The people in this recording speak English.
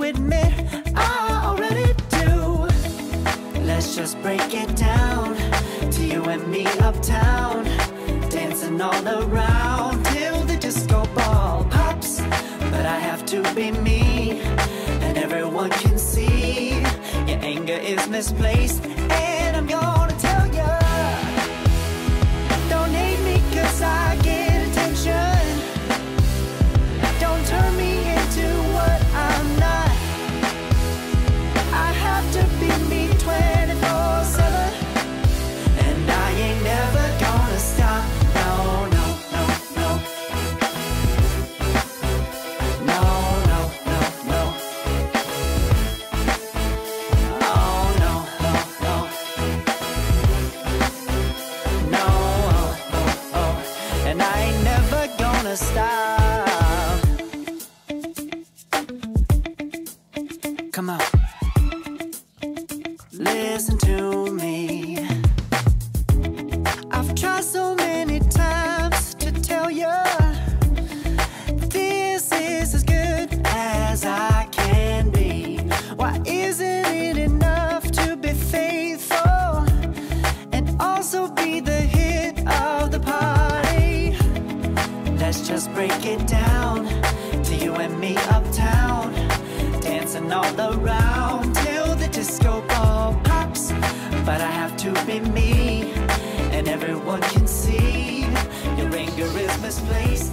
admit I already do. Let's just break it down to you and me uptown, dancing all around till the disco ball pops. But I have to be me, and everyone can see your anger is misplaced. And I'm gonna tell ya, don't hate me 'cause I get attention. Don't turn me into what I'm not. I have to be me 24/7, and I ain't never gonna stop. No, no, no, no. No, no, no, no. Oh, no, no, no. No, oh, oh, oh. And I ain't never gonna stop. Come on. Listen to me. I've tried so many times to tell you this is as good as I can be. Why isn't it enough to be faithful and also be the hit of the party? Let's just break it down to you and me uptown, dancing all around till the disco ball pops. But I have to be me, and everyone can see your anger is misplaced.